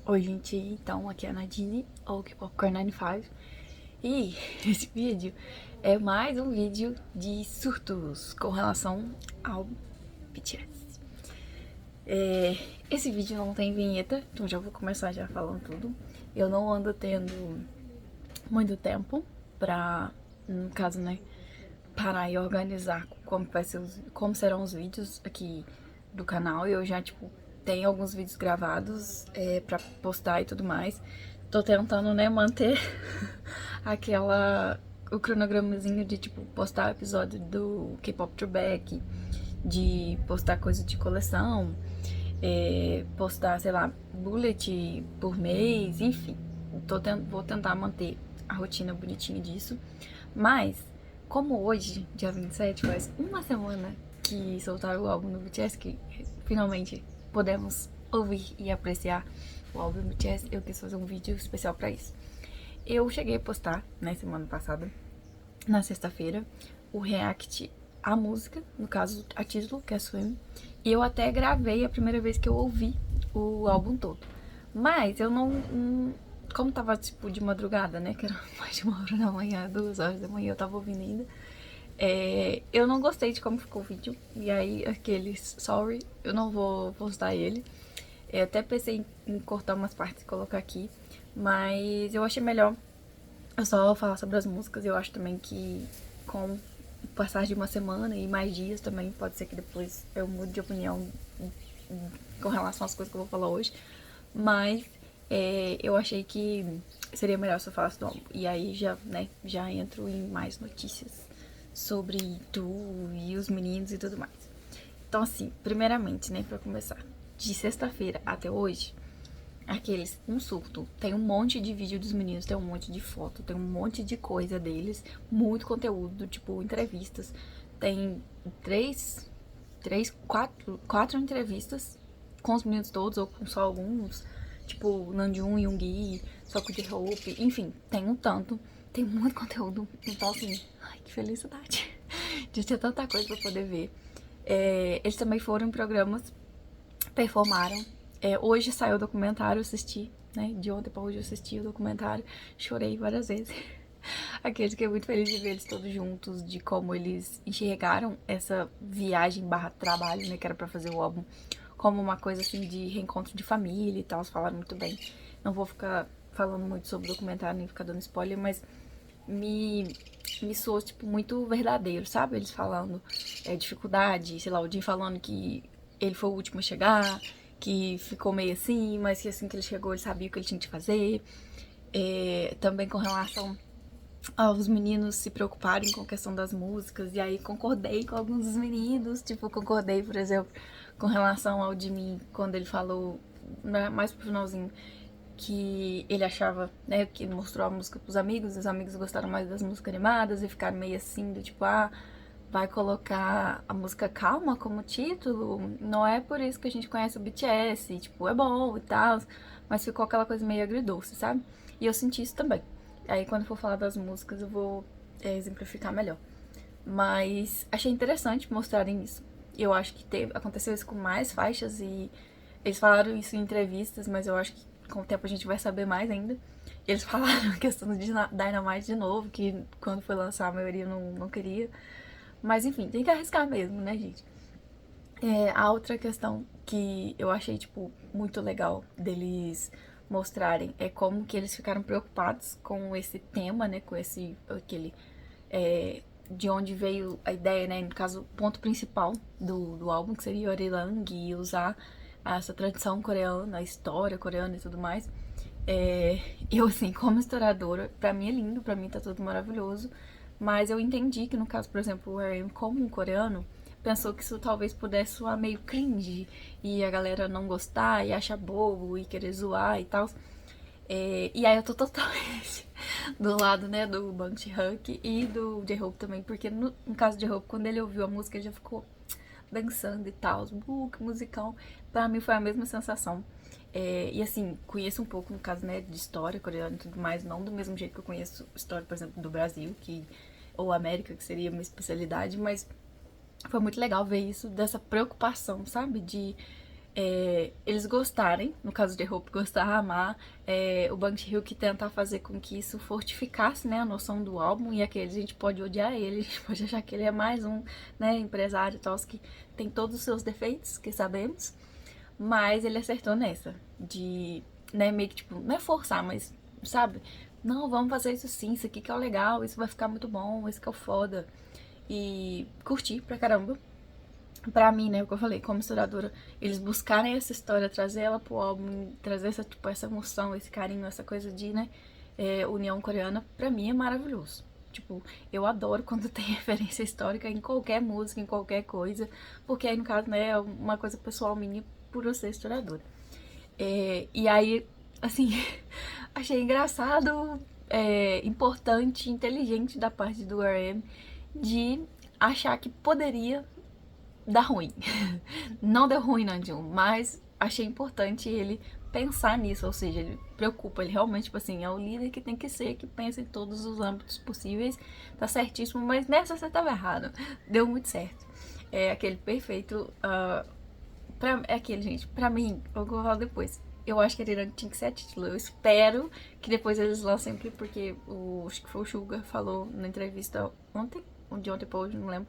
Oi, gente, então aqui é a Nadine, ou K-Popcorn 95, e esse vídeo é mais um vídeo de surtos com relação ao BTS. Esse vídeo não tem vinheta, então já vou começar já falando tudo. Eu não ando tendo muito tempo pra, no caso, né, parar e organizar como serão os vídeos aqui do canal. Eu já, tipo, tenho alguns vídeos gravados pra postar e tudo mais. Tô tentando, né, manter o cronogramazinho de, tipo, postar episódio do K-Pop Throwback, de postar coisa de coleção, postar, sei lá, bullet por mês, enfim. Vou tentar manter a rotina bonitinha disso. Mas, como hoje, dia 27, faz uma semana que soltaram o álbum do BTS, que finalmente podemos ouvir e apreciar o álbum do BTS, eu quis fazer um vídeo especial pra isso. Eu cheguei a postar, né, semana passada, na sexta-feira, o react à música, no caso a título, que é Swim, e eu até gravei a primeira vez que eu ouvi o álbum todo. Mas eu como tava tipo de madrugada, né, que era mais de 1 hora da manhã, 2 horas da manhã, eu tava ouvindo ainda, eu não gostei de como ficou o vídeo, e aí aqueles sorry, eu não vou postar ele. Eu até pensei em cortar umas partes e colocar aqui, mas eu achei melhor eu só falar sobre as músicas. Eu acho também que com o passar de uma semana e mais dias também, pode ser que depois eu mude de opinião com relação às coisas que eu vou falar hoje. Mas eu achei que seria melhor se eu falasse do álbum. E aí já, né, já entro em mais notícias sobre tu e os meninos e tudo mais. Então, assim, primeiramente, né, pra começar, de sexta-feira até hoje, um surto. Tem um monte de vídeo dos meninos, tem um monte de foto, tem um monte de coisa deles, muito conteúdo, tipo, entrevistas. Tem quatro entrevistas com os meninos todos, ou com só alguns, tipo, Namjoon, Yoongi, Soco de Hope, enfim, tem um tanto, tem muito conteúdo. Então, assim, ai, que felicidade de ter tanta coisa pra poder ver. Eles também foram em programas, performaram. Hoje saiu o documentário, eu assisti, né? De ontem pra hoje eu assisti o documentário, chorei várias vezes. Aqueles que é muito feliz de ver eles todos juntos, de como eles enxergaram essa viagem barra trabalho, né? Que era pra fazer o álbum, como uma coisa assim de reencontro de família e tal, falaram muito bem. Não vou ficar falando muito sobre o documentário, nem ficar dando spoiler, mas me, me soou, tipo, muito verdadeiro, sabe? Eles falando dificuldade, sei lá, o Jim falando que ele foi o último a chegar, que ficou meio assim, mas que assim que ele chegou ele sabia o que ele tinha que fazer. Também com relação aos meninos se preocuparem com a questão das músicas, e aí concordei com alguns dos meninos, tipo, concordei, por exemplo, com relação ao Jimmy, quando ele falou, né, mais pro finalzinho, que ele achava, né, que ele mostrou a música pros amigos, os amigos gostaram mais das músicas animadas e ficaram meio assim, do tipo, vai colocar a música Calma como título, não é por isso que a gente conhece o BTS, tipo, é bom e tal, mas ficou aquela coisa meio agridoce, sabe? E eu senti isso também. Aí quando for falar das músicas eu vou exemplificar melhor. Mas achei interessante mostrarem isso. Eu acho que aconteceu isso com mais faixas e eles falaram isso em entrevistas, mas eu acho que com o tempo a gente vai saber mais ainda. Eles falaram a questão de Dynamite de novo, que quando foi lançar a maioria não queria. Mas enfim, tem que arriscar mesmo, né, gente? A outra questão que eu achei, tipo, muito legal deles mostrarem é como que eles ficaram preocupados com esse tema, né, com de onde veio a ideia, né, no caso, o ponto principal do álbum, que seria Orilang, e usar essa tradição coreana, a história coreana e tudo mais. Eu, assim, como historiadora, pra mim é lindo, pra mim tá tudo maravilhoso, mas eu entendi que, no caso, por exemplo, o RM, como um coreano, pensou que isso talvez pudesse soar meio cringe e a galera não gostar e achar bobo e querer zoar e tal. E aí eu tô totalmente do lado, né, do Bang Chi-hyuk e do J-Hope também, porque no caso de J-Hope, quando ele ouviu a música, ele já ficou dançando e tal, que musicão. Pra mim foi a mesma sensação. E assim, conheço um pouco, no caso, né, de história coreana e tudo mais, não do mesmo jeito que eu conheço história, por exemplo, do Brasil, ou América, que seria a minha especialidade, mas foi muito legal ver isso, dessa preocupação, sabe? De eles gostarem, no caso de Hope gostar, amar, o Bang Ji-hyuk tentar fazer com que isso fortificasse, né, a noção do álbum, e aquele a gente pode odiar ele, a gente pode achar que ele é mais um, né, empresário e tal, que tem todos os seus defeitos, que sabemos, mas ele acertou nessa, de, né, meio que tipo, não é forçar, mas, sabe, não, vamos fazer isso sim, isso aqui que é o legal, isso vai ficar muito bom, isso que é o foda, e curti pra caramba. Pra mim, né, o que eu falei, como misturadora, eles buscarem essa história, trazer ela pro álbum, trazer essa, tipo, essa emoção, esse carinho, essa coisa de, né, união coreana, pra mim é maravilhoso. Tipo, eu adoro quando tem referência histórica em qualquer música, em qualquer coisa, porque aí, no caso, né, é uma coisa pessoal minha por eu ser historiadora. E aí, assim, achei engraçado, importante, inteligente da parte do RM de achar que poderia dar ruim. Não deu ruim, Nanjum, mas achei importante ele pensar nisso, ou seja, ele preocupa, ele realmente, tipo assim, é o líder que tem que ser, que pensa em todos os âmbitos possíveis, tá certíssimo, mas nessa você tava errado, deu muito certo. É aquele perfeito, é aquele, gente, pra mim, eu vou falar depois, eu acho que a Irã tinha que ser a título, eu espero que depois eles lancem aqui, porque acho que foi o Suga falou na entrevista ontem, ou de ontem pra hoje, não lembro,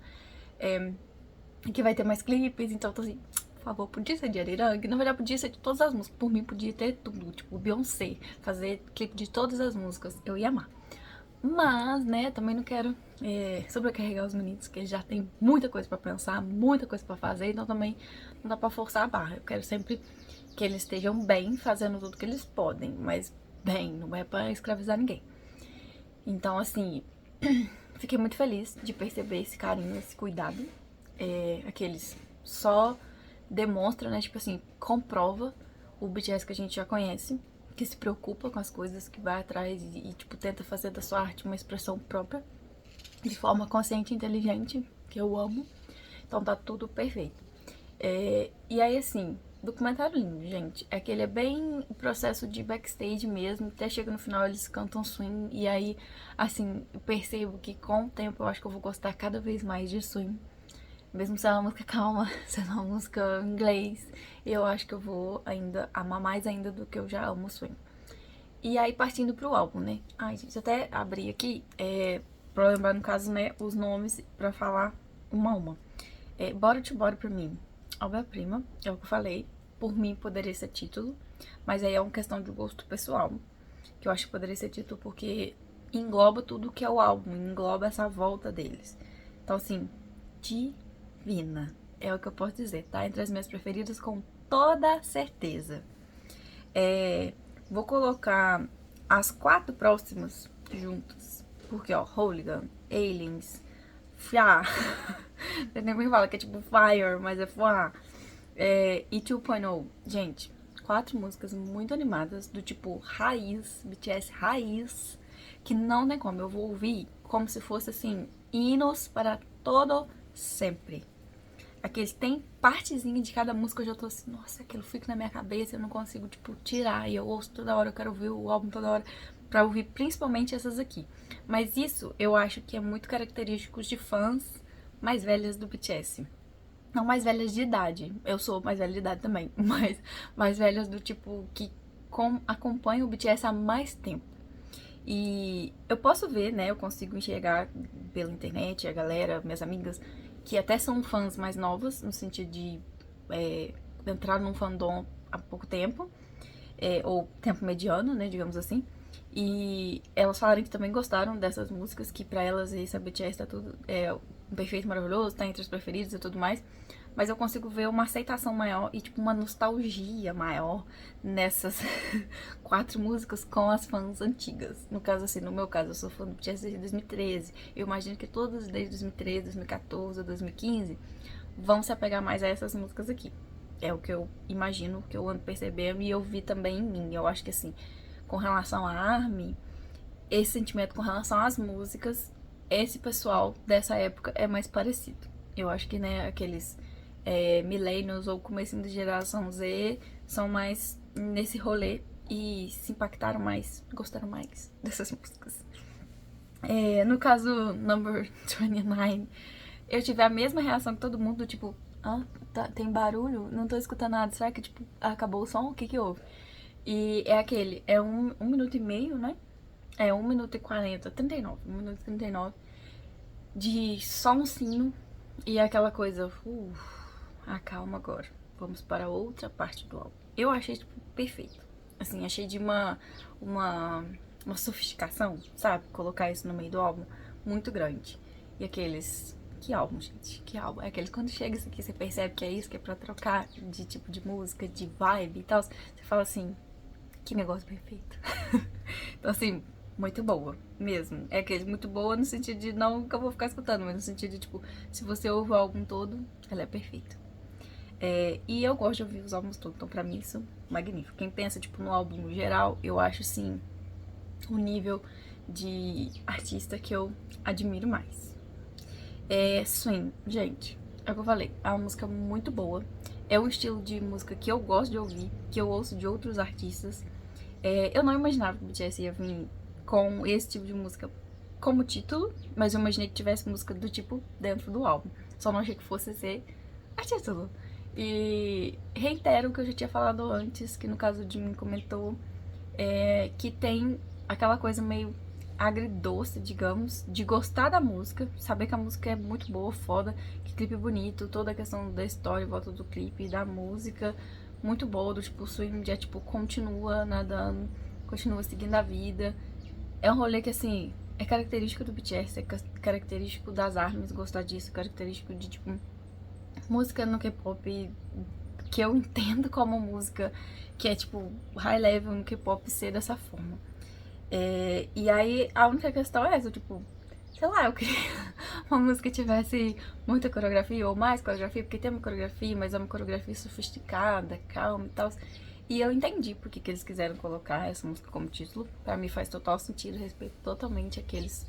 que vai ter mais clipes, então tô assim, por favor, podia ser de Arirang, na verdade podia ser de todas as músicas, por mim podia ter tudo, tipo Beyoncé, fazer clipe de todas as músicas, eu ia amar. Mas, né, também não quero sobrecarregar os meninos, que eles já têm muita coisa pra pensar, muita coisa pra fazer, então também não dá pra forçar a barra. Eu quero sempre que eles estejam bem, fazendo tudo que eles podem, mas bem, não é pra escravizar ninguém. Então, assim, fiquei muito feliz de perceber esse carinho, esse cuidado. Aqueles só demonstra, né, tipo assim, comprova o BTS que a gente já conhece, que se preocupa com as coisas, que vai atrás e tipo, tenta fazer da sua arte uma expressão própria, de forma consciente e inteligente, que eu amo. Então tá tudo perfeito. E aí, assim, documentário lindo, gente. É que ele é bem o processo de backstage mesmo. Até chega no final, eles cantam swing. E aí, assim, eu percebo que com o tempo eu acho que eu vou gostar cada vez mais de swing. Mesmo sendo uma música calma, sendo uma música em inglês, eu acho que eu vou ainda amar mais ainda do que eu já amo o swing. E aí, partindo pro álbum, né? Ai, gente, até abri aqui, pra lembrar, no caso, né, os nomes pra falar uma a uma. Bora to Bora, pra mim, obra-prima, é o que eu falei. Por mim, poderia ser título, mas aí é uma questão de gosto pessoal, que eu acho que poderia ser título porque engloba tudo que é o álbum, engloba essa volta deles. Então, assim, divina, é o que eu posso dizer, tá? Entre as minhas preferidas, com toda certeza. Vou colocar as 4 próximas juntas, porque, ó, Hooligan, Aliens, Fia, nem me fala que é tipo Fire, mas é Fua, e 2.0. Gente, 4 músicas muito animadas, do tipo raiz, BTS raiz, que não tem como, eu vou ouvir como se fosse, assim, hinos para todo sempre. Aqueles tem partezinha de cada música, eu já tô assim, nossa, aquilo fica na minha cabeça, eu não consigo, tipo, tirar. E eu ouço toda hora, eu quero ouvir o álbum toda hora, pra ouvir principalmente essas aqui. Mas isso eu acho que é muito característico de fãs mais velhas do BTS. Não mais velhas de idade, eu sou mais velha de idade também, mas mais velhas do tipo que acompanham o BTS há mais tempo. E eu posso ver, né? Eu consigo enxergar pela internet a galera, minhas amigas, que até são fãs mais novas, no sentido de entrar num fandom há pouco tempo, ou tempo mediano, né? Digamos assim. E elas falaram que também gostaram dessas músicas, que pra elas esse a BTS tá tudo um perfeito maravilhoso, tá entre os preferidos e tudo mais. Mas eu consigo ver uma aceitação maior e tipo uma nostalgia maior nessas 4 músicas com as fãs antigas. No caso, assim, no meu caso, eu sou fã do BTS desde 2013. Eu imagino que todos desde 2013, 2014, 2015 vão se apegar mais a essas músicas aqui. É o que eu imagino, que eu ando percebendo e eu vi também em mim. Eu acho que assim, com relação à ARMY, esse sentimento com relação às músicas, esse pessoal dessa época é mais parecido. Eu acho que, né, aqueles millennials ou comecinho de geração Z são mais nesse rolê e se impactaram mais, gostaram mais dessas músicas. No caso, Number 29, eu tive a mesma reação que todo mundo, tipo, Ah, tem barulho? Não tô escutando nada. Será que, tipo, acabou o som? O que que houve? E é aquele, é 1 minuto e meio, né? É 1 minuto e 40, 39, 1 minuto e 39 de só um sino e aquela coisa, acalma agora. Vamos para outra parte do álbum. Eu achei, tipo, perfeito. Assim, achei de uma, uma sofisticação, sabe? Colocar isso no meio do álbum muito grande. E aqueles. Que álbum, gente? Que álbum? É aqueles quando chega isso aqui, você percebe que é isso, que é pra trocar de tipo de música, de vibe e tal. Você fala assim, que negócio perfeito. Então, assim, muito boa, mesmo. É aquele muito boa no sentido de não que eu vou ficar escutando, mas no sentido de, tipo, se você ouve o álbum todo, ela é perfeita. E eu gosto de ouvir os álbuns todos, então pra mim isso é magnífico. Quem pensa, tipo, no álbum no geral, eu acho, assim, o nível de artista que eu admiro mais. Swing, gente, é o que eu falei, é uma música muito boa. É um estilo de música que eu gosto de ouvir, que eu ouço de outros artistas. Eu não imaginava que o BTS ia vir com esse tipo de música como título, mas eu imaginei que tivesse música do tipo dentro do álbum. Só não achei que fosse ser a título. E reitero o que eu já tinha falado antes, que no caso de mim comentou, que tem aquela coisa meio agridoce, digamos, de gostar da música, saber que a música é muito boa, foda, que clipe bonito, toda a questão da história em volta do clipe, da música, muito boa, do tipo, o swing já, tipo, continua nadando, continua seguindo a vida. É um rolê que, assim, é característico do BTS, é característico das ARMYs gostar disso, característico de, tipo, música no K-pop que eu entendo como música que é, tipo, high level no K-pop ser dessa forma. E aí, a única questão é essa, tipo, sei lá, eu queria uma música que tivesse muita coreografia ou mais coreografia, porque tem uma coreografia, mas é uma coreografia sofisticada, calma e tal. E eu entendi porque que eles quiseram colocar essa música como título. Pra mim faz total sentido, respeito totalmente aqueles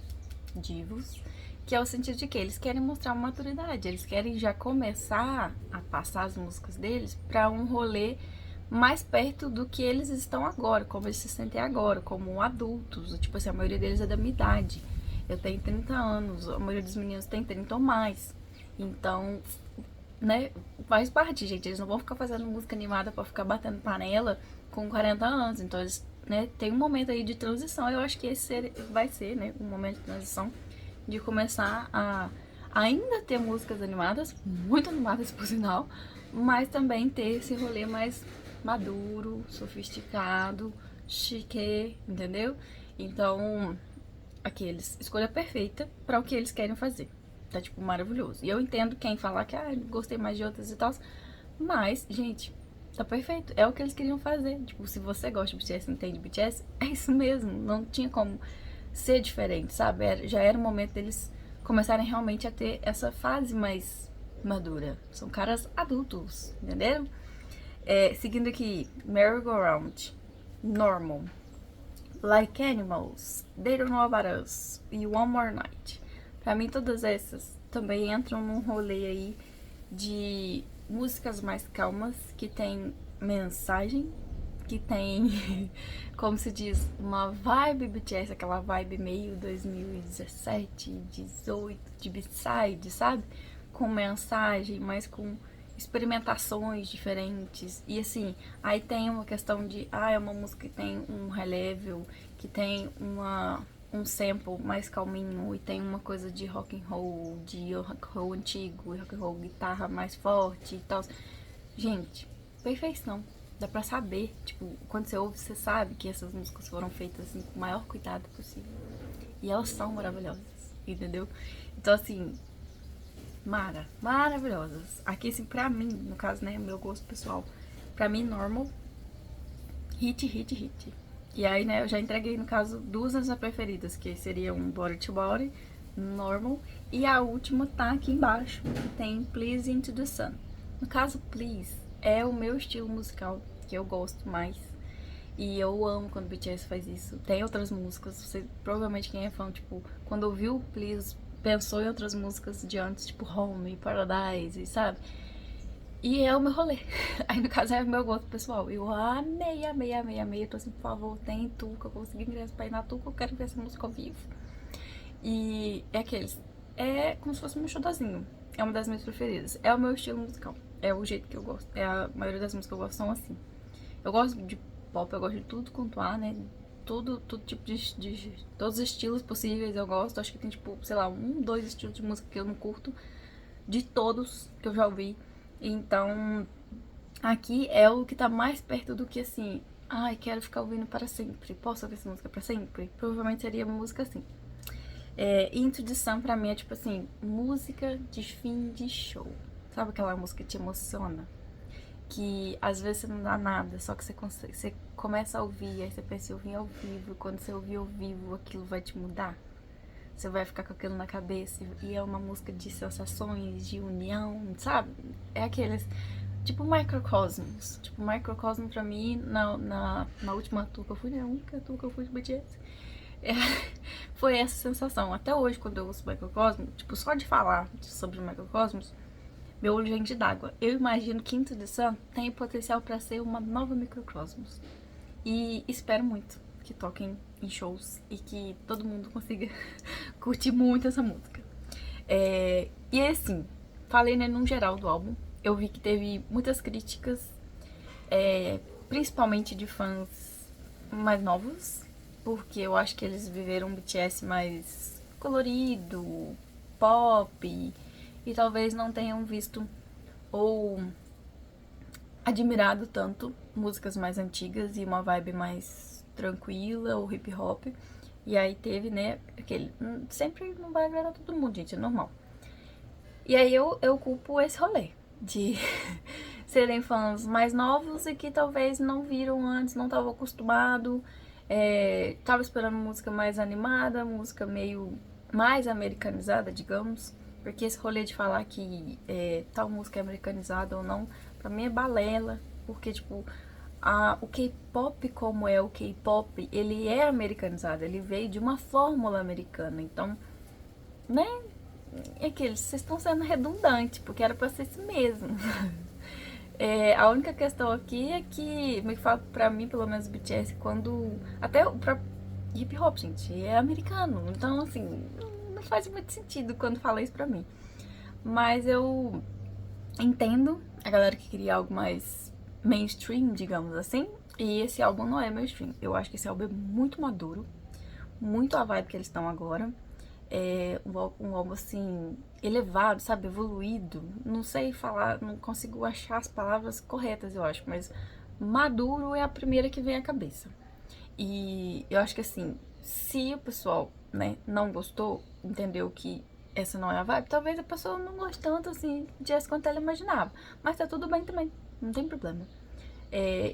divos, que é o sentido de que eles querem mostrar uma maturidade, eles querem já começar a passar as músicas deles pra um rolê mais perto do que eles estão agora, como eles se sentem agora, como adultos. Tipo assim, a maioria deles é da minha idade. Eu tenho 30 anos, a maioria dos meninos tem 30 ou mais. Então, né, faz parte, gente. Eles não vão ficar fazendo música animada pra ficar batendo panela com 40 anos. Então, eles, né, tem um momento aí de transição. Eu acho que esse vai ser, né, um momento de transição de começar a ainda ter músicas animadas, muito animadas por sinal, mas também ter esse rolê mais maduro, sofisticado, chique, entendeu? Então, aqueles, escolha perfeita para o que eles querem fazer. Tá, tipo, maravilhoso. E eu entendo quem falar que, gostei mais de outras e tal, mas, gente, tá perfeito. É o que eles queriam fazer. Tipo, se você gosta de BTS, entende BTS, é isso mesmo. Não tinha como ser diferente, sabe? Já era o momento deles começarem realmente a ter essa fase mais madura. São caras adultos, entenderam? Seguindo aqui, Merry-Go-Round, Normal, Like Animals, They Don't Know About Us e One More Night. Pra mim, todas essas também entram num rolê aí de músicas mais calmas, que tem mensagem, que tem, como se diz, uma vibe BTS, aquela vibe meio 2017, 18, de B-side, sabe? Com mensagem, mas com experimentações diferentes. E assim, aí tem uma questão de, é uma música que tem um high level, que tem um sample mais calminho e tem uma coisa de rock and roll, de rock and roll antigo, rock and roll guitarra mais forte e tal. Gente, perfeição. Dá pra saber, tipo, quando você ouve, você sabe que essas músicas foram feitas assim, com o maior cuidado possível. E elas são maravilhosas, entendeu? Então, assim, maravilhosas. Aqui, assim, pra mim, no caso, né, meu gosto pessoal, pra mim, Normal, hit. E aí, né, eu já entreguei, no caso, duas das minhas preferidas, que seriam Body to Body, Normal, e a última tá aqui embaixo, que tem Please Into the Sun. No caso, Please é o meu estilo musical que eu gosto mais. E eu amo quando o BTS faz isso. Tem outras músicas, você provavelmente quem é fã, tipo, quando ouviu Please, pensou em outras músicas de antes, tipo Home, Paradise, sabe? E é o meu rolê. Aí no caso é o meu gosto pessoal. Eu amei. Eu tô assim, por favor, tem Tuca, eu consegui ingresso pra ir na Tuca, eu quero ver essa música ao vivo. E é aqueles. É como se fosse um showzinho. é uma das minhas preferidas. É o meu estilo musical. É o jeito que eu gosto. É a maioria das músicas que eu gosto são assim. Eu gosto de pop, eu gosto de tudo quanto há, né? Todo tipo de todos os estilos possíveis eu gosto. Acho que tem, tipo, sei lá, dois estilos de música que eu não curto. De todos que eu já ouvi. Então, aqui é o que tá mais perto do que assim. Ai, quero ficar ouvindo para sempre. Posso ouvir essa música para sempre? Provavelmente seria uma música assim. Into the Sun pra mim é tipo assim, música de fim de show. Sabe aquela música que te emociona? Que às vezes você não dá nada, só que você começa a ouvir, aí você pensa em ouvir ao vivo, e quando você ouvir ao vivo, aquilo vai te mudar. Você vai ficar com aquilo na cabeça, e é uma música de sensações, de união, sabe? É aqueles, tipo Microcosmos. Tipo, Microcosmos pra mim, na última tour que eu fui, né? A única tour que eu fui de BTS, é, foi essa sensação. Até hoje, quando eu ouço Microcosmos, tipo, só de falar sobre Microcosmos, meu olho já enche d'água. Eu imagino que Into the Sun tem potencial para ser uma nova Microcosmos. E espero muito que toquem em shows e que todo mundo consiga curtir muito essa música. E assim, falei, né, num geral do álbum. Eu vi que teve muitas críticas, principalmente de fãs mais novos, porque eu acho que eles viveram um BTS mais colorido, pop, e talvez não tenham visto ou admirado tanto músicas mais antigas e uma vibe mais tranquila ou hip hop. E aí teve, né, aquele. Sempre não vai agradar todo mundo, gente, é normal. E aí eu culpo esse rolê de serem fãs mais novos e que talvez não viram antes, não estavam acostumados, tava esperando música mais animada, música meio mais americanizada, digamos. Porque esse rolê de falar que tal música é americanizada ou não, pra mim é balela. Porque, tipo, o K-pop, como é o K-pop, ele é americanizado, ele veio de uma fórmula americana. Então, né? É que vocês estão sendo redundantes, porque era pra ser isso mesmo. A única questão aqui é que, me fala pra mim, pelo menos, o BTS, quando. Até pra hip hop, gente, é americano. Então, assim, não faz muito sentido quando fala isso pra mim. Mas eu entendo a galera que queria algo mais mainstream, digamos assim. E esse álbum não é mainstream. Eu acho que esse álbum é muito maduro, muito a vibe que eles estão agora. É um álbum assim, elevado, sabe? Evoluído. Não sei falar, não consigo achar as palavras corretas, eu acho, mas maduro é a primeira que vem à cabeça. E eu acho que assim, se o pessoal, né, não gostou, entendeu que essa não é a vibe, talvez a pessoa não goste tanto assim de essa quanto ela imaginava. Mas tá tudo bem também, não tem problema.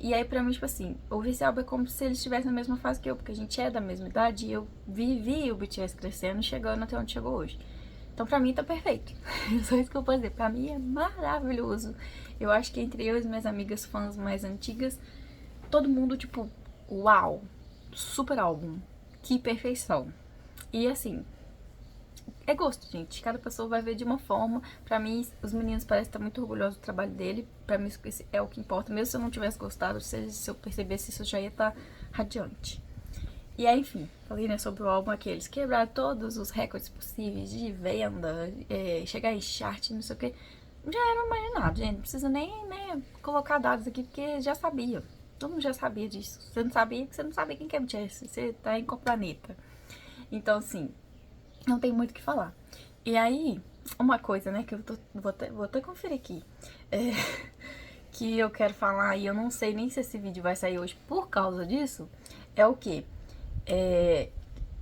E aí, pra mim, tipo assim, ouvir esse álbum é como se eles estivessem na mesma fase que eu, porque a gente é da mesma idade e eu vivi o BTS crescendo, chegando até onde chegou hoje. Então, pra mim, tá perfeito. Só isso que eu posso dizer. Pra mim, é maravilhoso. Eu acho que entre eu e minhas amigas fãs mais antigas, todo mundo, tipo, uau, super álbum. Que perfeição. E assim, é gosto, gente. Cada pessoa vai ver de uma forma. Pra mim, os meninos parecem estar muito orgulhosos do trabalho dele. Pra mim, isso é o que importa. Mesmo se eu não tivesse gostado, se eu percebesse isso, eu já ia estar radiante. E aí, enfim, falei, né, sobre o álbum aqueles quebrar todos os recordes possíveis de venda, chegar em chart, não sei o que. Já era imaginado, gente. Não precisa nem, né, colocar dados aqui, porque já sabia. Todo mundo já sabia disso. Você não sabia porque você não sabia quem que é BTS. Você tá em qual planeta. Então, assim, não tem muito o que falar. E aí, uma coisa, né, que vou até conferir aqui, que eu quero falar, e eu não sei nem se esse vídeo vai sair hoje por causa disso, é o que?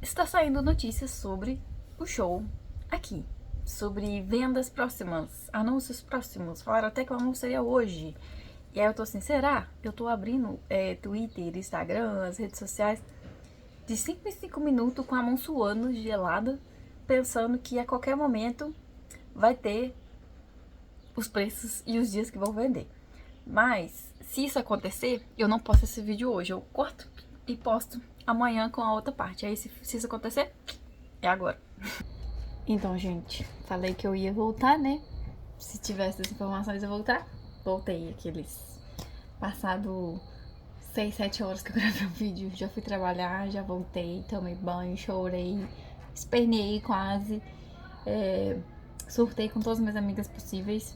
Está saindo notícias sobre o show aqui, sobre vendas próximas, anúncios próximos. Falaram até que o anúncio seria hoje. E aí eu tô assim, será? Eu tô abrindo Twitter, Instagram, as redes sociais, de 5 em 5 minutos com a mão suando, gelada, pensando que a qualquer momento vai ter os preços e os dias que vão vender. Mas, se isso acontecer, eu não posto esse vídeo hoje. Eu corto e posto amanhã com a outra parte. Aí, se isso acontecer, é agora. Então, gente, falei que eu ia voltar, né? Se tivesse as informações, eu voltar. Voltei aqueles... Passado 6, 7 horas que eu gravei o vídeo. Já fui trabalhar, já voltei, tomei banho, chorei, espernei quase. Surtei com todas as minhas amigas possíveis.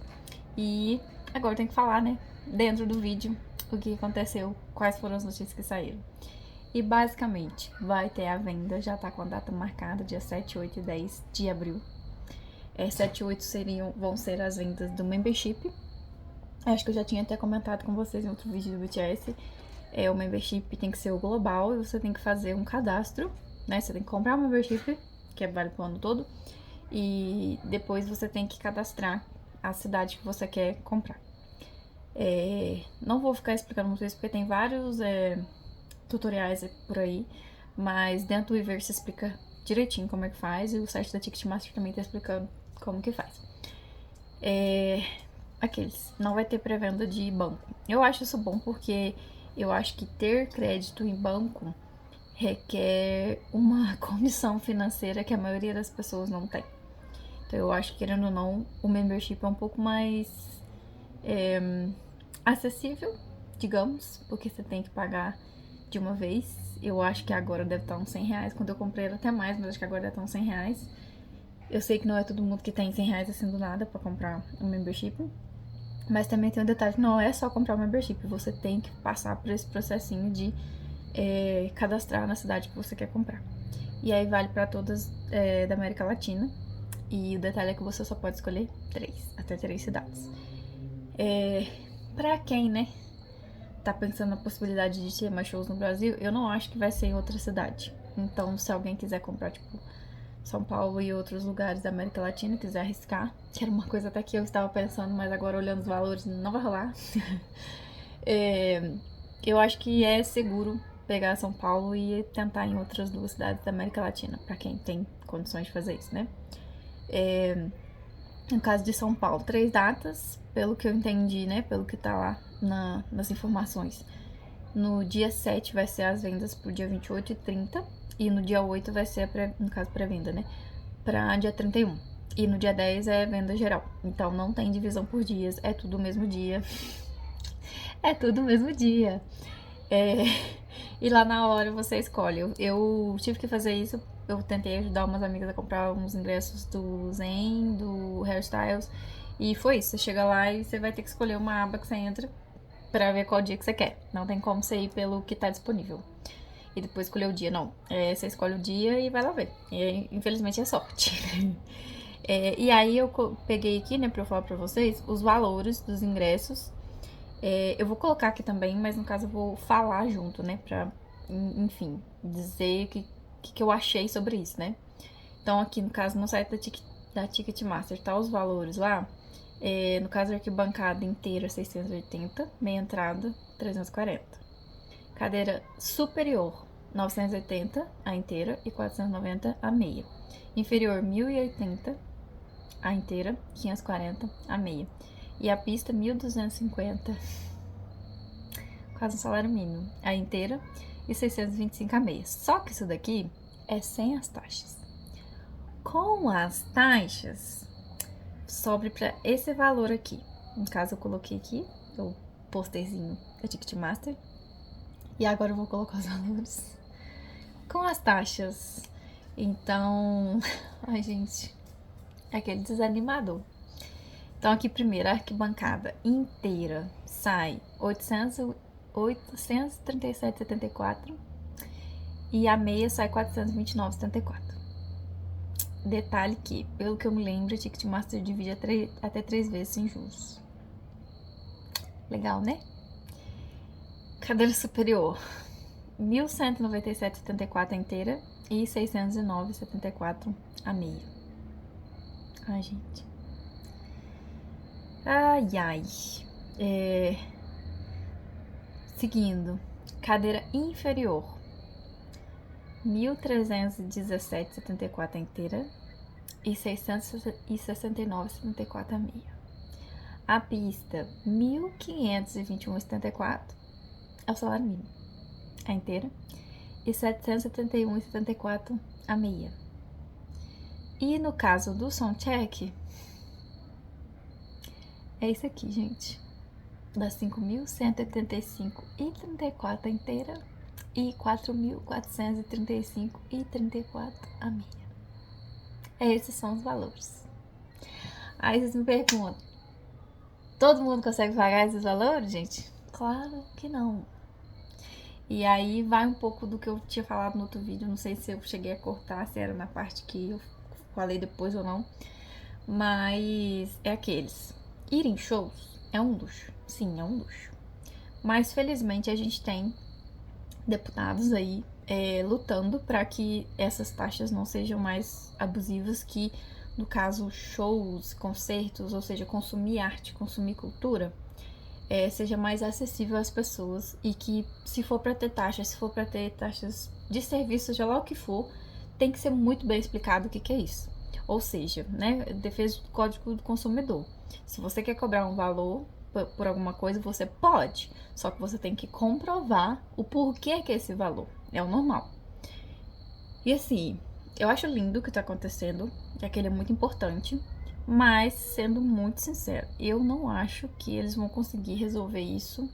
E agora eu tenho que falar, né, dentro do vídeo, o que aconteceu, quais foram as notícias que saíram. E basicamente, vai ter a venda, já tá com a data marcada, dia 7, 8 e 10 de abril. 7 e 8 vão ser as vendas do membership. Acho que eu já tinha até comentado com vocês em outro vídeo do BTS. O membership tem que ser o global e você tem que fazer um cadastro, né? Você tem que comprar o membership, que é válido pro ano todo, e depois você tem que cadastrar a cidade que você quer comprar. Não vou ficar explicando muito isso porque tem vários tutoriais por aí, mas dentro do Weverse explica direitinho como é que faz e o site da Ticketmaster também tá explicando como que faz. Não vai ter pré-venda de banco. Eu acho isso bom porque eu acho que ter crédito em banco requer uma condição financeira que a maioria das pessoas não tem. Então eu acho que, querendo ou não, o membership é um pouco mais acessível, digamos, porque você tem que pagar de uma vez. Eu acho que agora deve estar uns 100 reais. Quando eu comprei era até mais, mas acho que agora deve estar uns 100 reais. Eu sei que não é todo mundo que tem 100 reais assim do nada pra comprar um membership. Mas também tem um detalhe, não é só comprar o membership, você tem que passar por esse processinho de cadastrar na cidade que você quer comprar. E aí vale pra todas da América Latina. E o detalhe é que você só pode escolher até 3 cidades. Pra quem, né, tá pensando na possibilidade de ter mais shows no Brasil, eu não acho que vai ser em outra cidade. Então, se alguém quiser comprar, tipo, São Paulo e outros lugares da América Latina, quiser arriscar, que era uma coisa até que eu estava pensando, mas agora olhando os valores não vai rolar. Eu acho que é seguro pegar São Paulo e tentar em outras 2 cidades da América Latina, pra quem tem condições de fazer isso, né? No caso de São Paulo, 3 datas, pelo que eu entendi, né? Pelo que tá lá nas informações. No dia 7 vai ser as vendas pro dia 28 e 30. E no dia 8 vai ser, no caso, pré-venda, né? Pra dia 31. E no dia 10 é venda geral. Então não tem divisão por dias, é tudo o mesmo dia. É tudo o mesmo dia. E lá na hora você escolhe. Eu tive que fazer isso. Eu tentei ajudar umas amigas a comprar uns ingressos do Zen, do Hairstyles. E foi isso. Você chega lá e você vai ter que escolher uma aba que você entra pra ver qual dia que você quer. Não tem como você ir pelo que tá disponível. E depois escolher o dia, não. Você escolhe o dia e vai lá ver. E, infelizmente é sorte. E aí eu peguei aqui, né, pra eu falar pra vocês, os valores dos ingressos. Eu vou colocar aqui também, mas no caso eu vou falar junto, né? Pra, enfim, dizer o que eu achei sobre isso, né? Então aqui no caso no site da Ticketmaster tá os valores lá. No caso arquibancada inteira 680, meia entrada 340. Cadeira superior 980 a inteira e 490 a meia. Inferior 1080 a inteira, 540 a meia. E a pista 1.250, quase um salário mínimo, a inteira, e 625 a meia. Só que isso daqui é sem as taxas. Com as taxas, sobre para esse valor aqui. No caso, eu coloquei aqui o posterzinho da Ticketmaster. E agora eu vou colocar os valores com as taxas. Então, ai gente, é aquele desanimador. Então aqui primeiro, a arquibancada inteira sai 837,74 e a meia sai 429,74. Detalhe que, pelo que eu me lembro, a Ticketmaster divide até 3 vezes sem juros. Legal, né? Cadeira superior, 1.197,74 a inteira e 609,74 a meia. Ai, gente. Ai, ai. Seguindo, cadeira inferior, 1.317,74 a inteira e 669,74 a meia. A pista, 1.521,74 é o salário mínimo, a inteira, e 771,74 a meia. E no caso do soundcheck, é isso aqui, gente. Dá 5.185,34 a inteira e 4.435,34 a meia. Esses são os valores. Aí vocês me perguntam, todo mundo consegue pagar esses valores, gente? Claro que não. E aí vai um pouco do que eu tinha falado no outro vídeo, não sei se eu cheguei a cortar, se era na parte que eu falei depois ou não, mas é aqueles. Ir em shows é um luxo, sim, é um luxo. Mas felizmente a gente tem deputados aí lutando para que essas taxas não sejam mais abusivas, que no caso shows, concertos, ou seja, consumir arte, consumir cultura, seja mais acessível às pessoas e que se for para ter taxas, se for para ter taxas de serviço, seja lá o que for, tem que ser muito bem explicado o que é isso. Ou seja, né, defesa do Código do Consumidor. Se você quer cobrar um valor por alguma coisa, você pode, só que você tem que comprovar o porquê que é esse valor. É o normal. E assim, eu acho lindo o que tá acontecendo, já que ele é muito importante, mas sendo muito sincero, eu não acho que eles vão conseguir resolver isso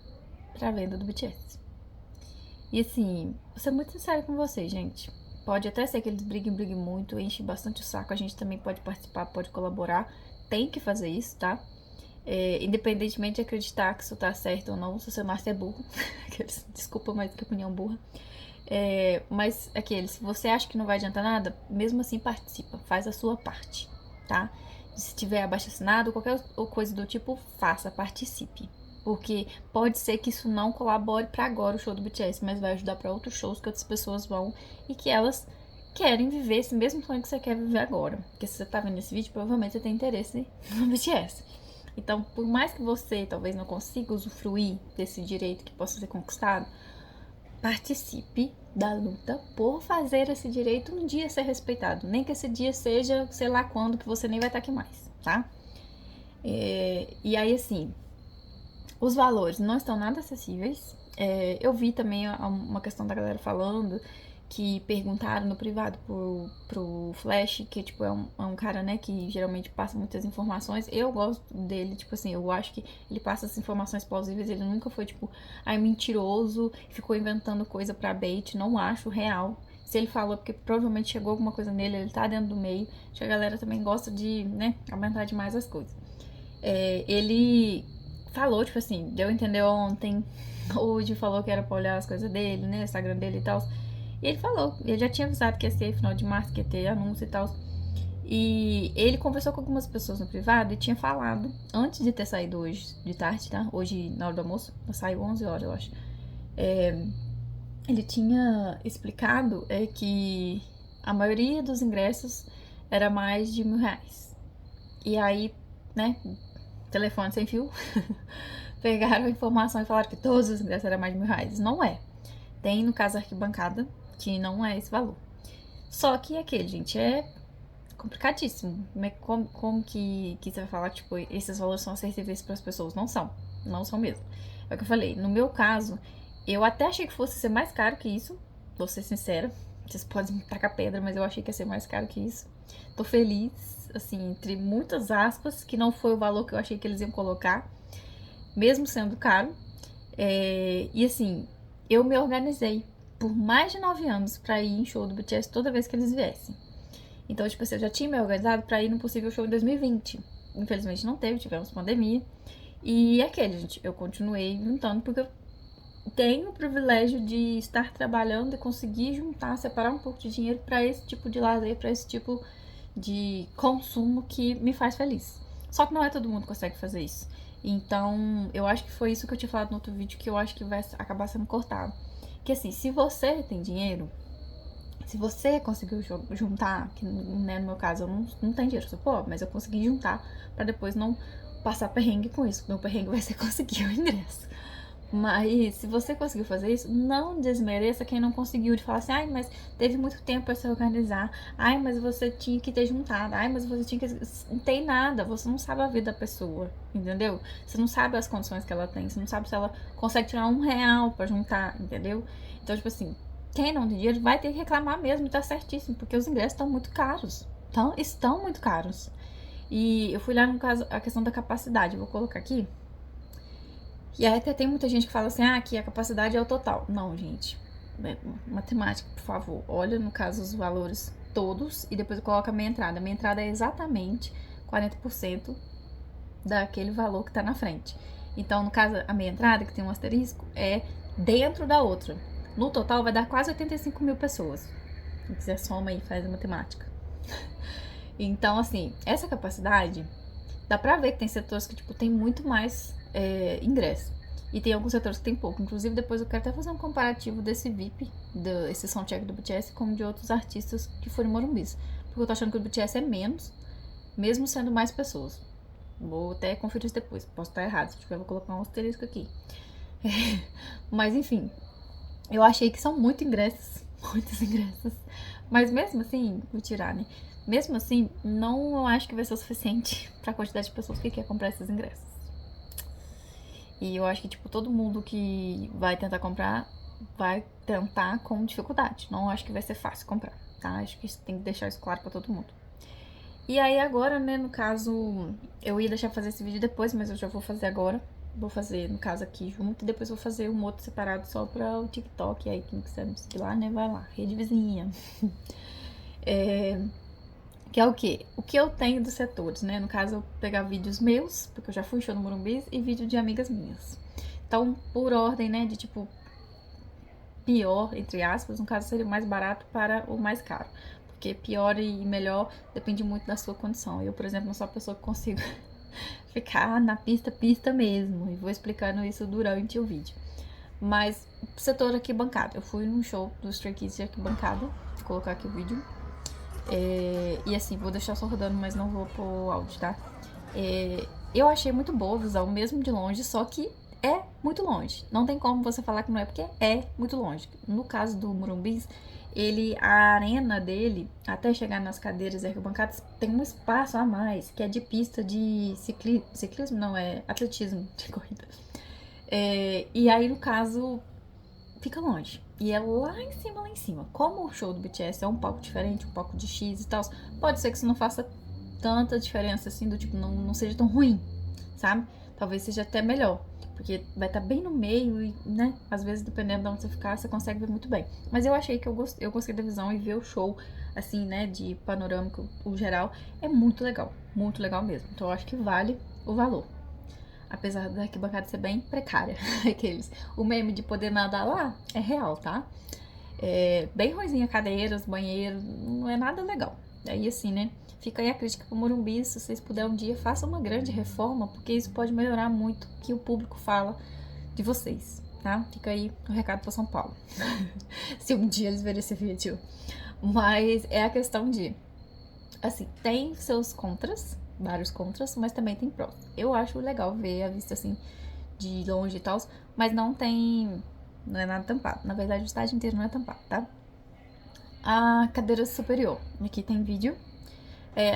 pra venda do BTS. E assim, vou ser muito sincero com vocês, gente. Pode até ser que eles briguem muito, enchem bastante o saco, a gente também pode participar, pode colaborar, tem que fazer isso, tá? Independentemente de acreditar que isso tá certo ou não, se você nasce é burro. Desculpa, mas que opinião burra. Mas se você acha que não vai adiantar nada, mesmo assim participa, faz a sua parte, tá? Se tiver abaixo assinado, qualquer coisa do tipo, faça, participe. Porque pode ser que isso não colabore para agora o show do BTS, mas vai ajudar para outros shows que outras pessoas vão e que elas querem viver esse mesmo sonho que você quer viver agora. Porque se você tá vendo esse vídeo, provavelmente você tem interesse no BTS. Então, por mais que você talvez não consiga usufruir desse direito que possa ser conquistado, participe da luta por fazer esse direito um dia ser respeitado. Nem que esse dia seja, sei lá quando, que você nem vai estar aqui mais, tá? E aí, assim, os valores não estão nada acessíveis. Eu vi também uma questão da galera falando que perguntaram no privado pro Flash, que, tipo, é um cara, né, que geralmente passa muitas informações. Eu gosto dele, tipo assim, eu acho que ele passa as informações plausíveis, ele nunca foi, tipo, mentiroso, ficou inventando coisa pra bait, não acho real. Se ele falou, porque provavelmente chegou alguma coisa nele, ele tá dentro do meio, acho que a galera também gosta de, né, aumentar demais as coisas. Ele falou, tipo assim, deu a entender ontem, hoje falou que era pra olhar as coisas dele, né, o Instagram dele e tal. E ele falou, ele já tinha avisado que ia ser final de março, que ia ter anúncio e tal. E ele conversou com algumas pessoas no privado e tinha falado, antes de ter saído hoje de tarde, tá? Hoje, na hora do almoço, saiu 11 horas, eu acho. Ele tinha explicado que a maioria dos ingressos era mais de R$ 1.000. E aí, né, telefone sem fio, pegaram a informação e falaram que todos os ingressos eram mais de R$ 1.000. Não é. Tem, no caso, a arquibancada, que não é esse valor. Só que aquele, gente, é complicadíssimo. Como que você vai falar que, tipo, esses valores são acessíveis para as pessoas? Não são. Não são mesmo. É o que eu falei. No meu caso, eu até achei que fosse ser mais caro que isso. Vou ser sincera. Vocês podem me tacar pedra, mas eu achei que ia ser mais caro que isso. Tô feliz, assim, entre muitas aspas, que não foi o valor que eu achei que eles iam colocar, mesmo sendo caro. E assim, eu me organizei por mais de 9 anos pra ir em show do BTS toda vez que eles viessem. Então, tipo assim, eu já tinha me organizado pra ir no possível show em 2020. Infelizmente não teve, tivemos pandemia. E gente, eu continuei juntando porque eu tenho o privilégio de estar trabalhando e conseguir juntar, separar um pouco de dinheiro pra esse tipo de lazer, pra esse tipo de consumo que me faz feliz. Só que não é todo mundo que consegue fazer isso. Então, eu acho que foi isso que eu tinha falado no outro vídeo, que eu acho que vai acabar sendo cortado. Que assim, se você tem dinheiro, se você conseguiu juntar, que né, no meu caso eu não tenho dinheiro, eu sou pobre, mas eu consegui juntar pra depois não passar perrengue com isso. Meu perrengue vai ser conseguir o ingresso. Mas se você conseguiu fazer isso, não desmereça quem não conseguiu, de falar assim, ai, mas teve muito tempo para se organizar, ai, mas você tinha que ter juntado, ai, mas você tinha que... Não tem nada, você não sabe a vida da pessoa, entendeu? Você não sabe as condições que ela tem, você não sabe se ela consegue tirar R$ 1 para juntar, entendeu? Então, tipo assim, quem não tem dinheiro vai ter que reclamar mesmo, e tá certíssimo, porque os ingressos estão muito caros, estão muito caros. E eu fui lá no caso, a questão da capacidade, vou colocar aqui. E aí até tem muita gente que fala assim, que a capacidade é o total. Não, gente. Matemática, por favor. Olha, no caso, os valores todos e depois coloca a minha entrada. Minha entrada é exatamente 40% daquele valor que tá na frente. Então, no caso, a meia entrada, que tem um asterisco, é dentro da outra. No total, vai dar quase 85 mil pessoas. Se quiser, soma aí, faz a matemática. Então, assim, essa capacidade, dá pra ver que tem setores que, tipo, tem muito mais ingresso. E tem alguns setores que tem pouco. Inclusive, depois eu quero até fazer um comparativo desse VIP, esse soundcheck do BTS, como de outros artistas que foram em Morumbi. Porque eu tô achando que o BTS é menos, mesmo sendo mais pessoas. Vou até conferir isso depois. Posso estar errado. Se tiver, vou colocar um asterisco aqui. Mas, enfim. Eu achei que são muitos ingressos. Muitos ingressos. Mas mesmo assim, vou tirar, né? Mesmo assim, não acho que vai ser o suficiente pra quantidade de pessoas que quer comprar esses ingressos. E eu acho que, tipo, todo mundo que vai tentar comprar, vai tentar com dificuldade. Não acho que vai ser fácil comprar, tá? Acho que tem que deixar isso claro pra todo mundo. E aí agora, né, no caso, eu ia deixar fazer esse vídeo depois, mas eu já vou fazer agora. Vou fazer, no caso, aqui junto, e depois vou fazer um outro separado só pra o TikTok. E aí, quem quiser me seguir lá, né, vai lá. Rede vizinha. Que é o quê? O que eu tenho dos setores, né? No caso, eu pegar vídeos meus, porque eu já fui show no Morumbi, e vídeo de amigas minhas. Então, por ordem, né, de tipo, pior, entre aspas, no caso seria o mais barato para o mais caro. Porque pior e melhor depende muito da sua condição. Eu, por exemplo, não sou a pessoa que consigo ficar na pista mesmo. E vou explicando isso durante o vídeo. Mas, setor arquibancada. Eu fui num show do Stray Kids de arquibancada. Vou colocar aqui o vídeo. E assim, vou deixar só rodando, mas não vou pôr áudio, tá? Eu achei muito boa a visão, mesmo de longe, só que é muito longe. Não tem como você falar que não é, porque é muito longe. No caso do Morumbis, a arena dele, até chegar nas cadeiras e arquibancadas, tem um espaço a mais, que é de pista de ciclismo, não, é atletismo de corrida. E aí, no caso, fica longe. E é lá em cima, lá em cima. Como o show do BTS é um palco diferente, um palco de X e tal, pode ser que isso não faça tanta diferença assim, do tipo, não seja tão ruim, sabe? Talvez seja até melhor, porque vai estar bem no meio e, né, às vezes, dependendo de onde você ficar, você consegue ver muito bem. Mas eu achei que eu gostei da visão, e ver o show, assim, né, de panorâmico, o geral, é muito legal mesmo. Então eu acho que vale o valor. Apesar da arquibancada ser bem precária. O meme de poder nadar lá é real, tá? Bem ruimzinha, cadeiras, banheiro, não é nada legal. Aí assim, né? Fica aí a crítica pro Morumbi, se vocês puderem um dia, façam uma grande reforma, porque isso pode melhorar muito o que o público fala de vocês, tá? Fica aí o recado pra São Paulo. Se um dia eles verem esse vídeo. Mas é a questão de, assim, tem seus contras, vários contras, mas também tem prós. Eu acho legal ver a vista assim de longe e tal, mas não é nada tampado. Na verdade, o estádio inteiro não é tampado, tá? A cadeira superior, aqui tem vídeo.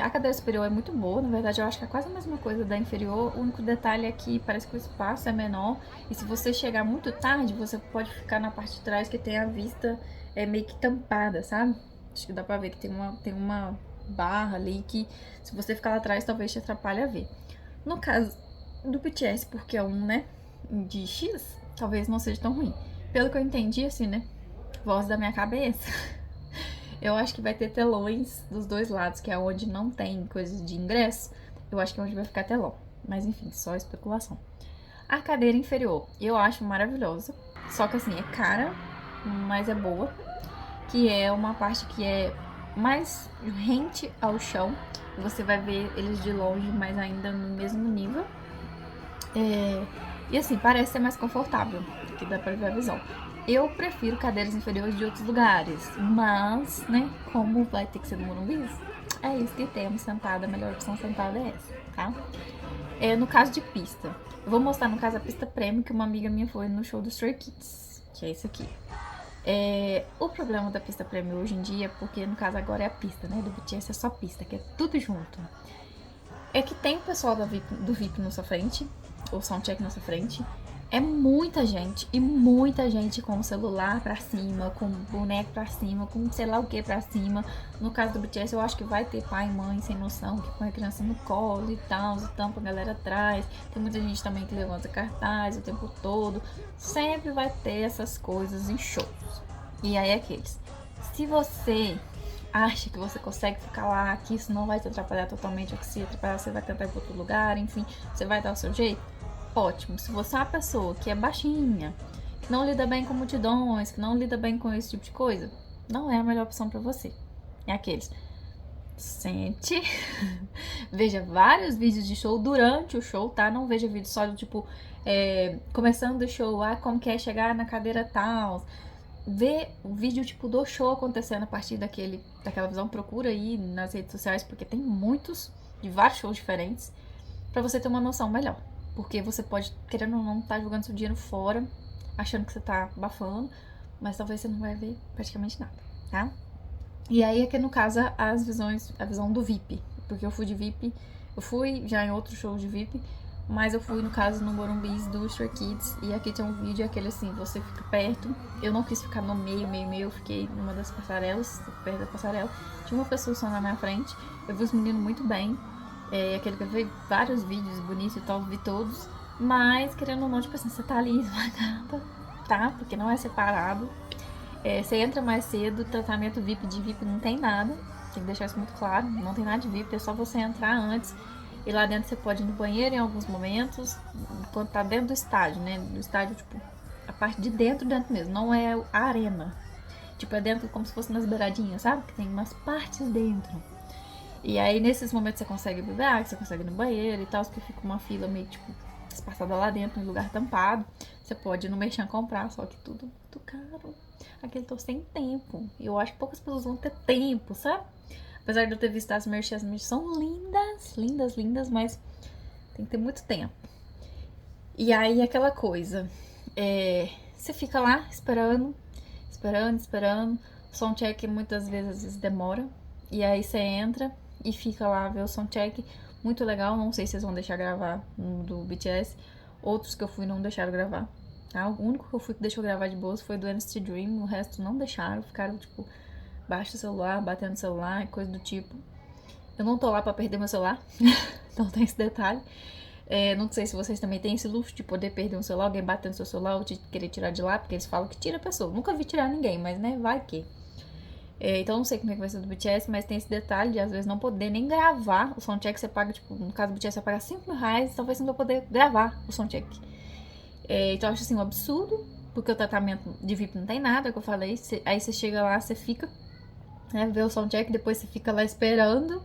A cadeira superior é muito boa, na verdade eu acho que é quase a mesma coisa da inferior. O único detalhe é que parece que o espaço é menor, e se você chegar muito tarde, você pode ficar na parte de trás, que tem a vista meio que tampada, sabe? Acho que dá pra ver que tem uma barra ali que, se você ficar lá atrás, talvez te atrapalhe a ver. No caso do BTS, porque é um, né, de X, talvez não seja tão ruim. Pelo que eu entendi, assim, né, voz da minha cabeça, eu acho que vai ter telões dos dois lados, que é onde não tem coisas de ingresso. Eu acho que é onde vai ficar telão. Mas enfim, só especulação. A cadeira inferior, eu acho maravilhosa. Só que assim, é cara, mas é boa. Que é uma parte que é mais rente ao chão. Você vai ver eles de longe, mas ainda no mesmo nível. E assim, parece ser mais confortável, que dá pra ver a visão. Eu prefiro cadeiras inferiores de outros lugares, mas, né, como vai ter que ser do Morumbi, é isso que temos sentada, a melhor opção sentada é essa, tá? No caso de pista, eu vou mostrar, no caso, a pista premium, que uma amiga minha foi no show do Stray Kids, que é esse aqui. O problema da pista premium hoje em dia, porque no caso agora é a pista, né, do BTS é só pista, que é tudo junto. É que tem o pessoal do VIP na sua frente, o soundcheck na sua frente. É muita gente, e muita gente com o celular pra cima, com o boneco pra cima, com sei lá o que pra cima. No caso do BTS, eu acho que vai ter pai e mãe sem noção, que põe a criança no colo e tal, então a galera atrás. Tem muita gente também que levanta cartaz o tempo todo. Sempre vai ter essas coisas em shows. E aí aqueles. Se você acha que você consegue ficar lá, que isso não vai te atrapalhar totalmente, ou que se atrapalhar você vai tentar ir para outro lugar, enfim, você vai dar o seu jeito, ótimo. Se você é uma pessoa que é baixinha, que não lida bem com multidões, que não lida bem com esse tipo de coisa, não é a melhor opção para você. É aqueles. Sente, veja vários vídeos de show durante o show, tá? Não veja vídeo só do tipo, começando o show, como que é chegar na cadeira tal. Vê o vídeo tipo do show acontecendo a partir daquela visão. Procura aí nas redes sociais, porque tem muitos, de vários shows diferentes, pra você ter uma noção melhor. Porque você pode, querendo ou não, tá jogando seu dinheiro fora, achando que você tá abafando, mas talvez você não vai ver praticamente nada, tá? E aí aqui no caso a visão do VIP, porque eu fui de VIP, eu fui já em outro show de VIP, mas eu fui no caso no Morumbis do Stray Kids, e aqui tem um vídeo aquele assim, você fica perto, eu não quis ficar no meio, eu fiquei numa das passarelas, perto da passarela, tinha uma pessoa só na minha frente, eu vi os meninos muito bem, aquele que eu vi vários vídeos bonitos e tal, vi todos, mas querendo ou não, tipo assim, você tá ali esmagada, tá? Porque não é separado. Você entra mais cedo, tratamento VIP de VIP não tem nada, tem que deixar isso muito claro, não tem nada de VIP, é só você entrar antes. E lá dentro você pode ir no banheiro em alguns momentos, quando tá dentro do estádio, né? Do estádio, tipo, a parte de dentro mesmo, não é a arena. Tipo, é dentro como se fosse nas beiradinhas, sabe? Que tem umas partes dentro. E aí, nesses momentos, você consegue beber água, você consegue ir no banheiro e tal, porque fica uma fila meio, tipo, espaçada lá dentro, em lugar tampado. Você pode ir no Merchan comprar, só que tudo muito caro. Aqui eu tô sem tempo. E eu acho que poucas pessoas vão ter tempo, sabe? Apesar de eu ter visto as merchans são lindas, lindas, lindas, mas tem que ter muito tempo. E aí, aquela coisa. Você fica lá esperando, esperando, esperando. O soundcheck muitas vezes demora. E aí você entra e fica lá, vê o soundcheck. Muito legal, não sei se vocês vão deixar gravar no do BTS. Outros que eu fui não deixaram gravar. Tá? O único que eu fui que deixou gravar de boas foi do NCT Dream. O resto não deixaram, ficaram tipo, baixa o celular, batendo no celular, coisa do tipo. Eu não tô lá pra perder meu celular, então tem esse detalhe. Não sei se vocês também têm esse luxo de poder perder um celular, alguém bater no seu celular ou te querer tirar de lá, porque eles falam que tira a pessoa. Nunca vi tirar ninguém, mas né, vai que. Então não sei como é que vai ser do BTS, mas tem esse detalhe de às vezes não poder nem gravar o soundcheck. Você paga, tipo, no caso do BTS, você vai pagar R$5.000, talvez você não vai poder gravar o soundcheck. Então eu acho assim um absurdo, porque o tratamento de VIP não tem nada, que eu falei. Aí você chega lá, você fica, né, vê o soundcheck, depois você fica lá esperando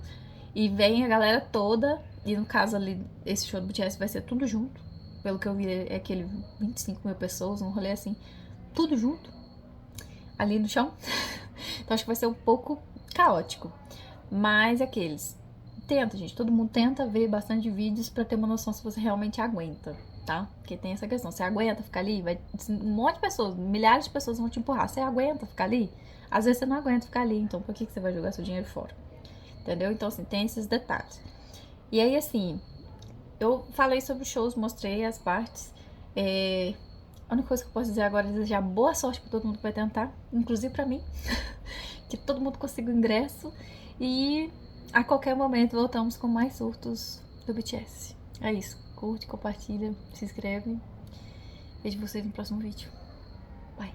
e vem a galera toda. E no caso ali, esse show do BTS vai ser tudo junto. Pelo que eu vi, é aquele 25 mil pessoas, um rolê assim, tudo junto, ali no chão. Então acho que vai ser um pouco caótico. Mas aqueles. Tenta, gente. Todo mundo tenta ver bastante vídeos pra ter uma noção se você realmente aguenta, tá? Porque tem essa questão. Você aguenta ficar ali? Um monte de pessoas, milhares de pessoas vão te empurrar. Você aguenta ficar ali? Às vezes você não aguenta ficar ali, então por que você vai jogar seu dinheiro fora? Entendeu? Então, assim, tem esses detalhes. E aí, assim, eu falei sobre os shows, mostrei as partes. A única coisa que eu posso dizer agora é desejar boa sorte pra todo mundo que vai tentar, inclusive pra mim. Que todo mundo consiga o ingresso. E a qualquer momento voltamos com mais surtos do BTS. É isso. Curte, compartilha, se inscreve. Vejo vocês no próximo vídeo. Bye.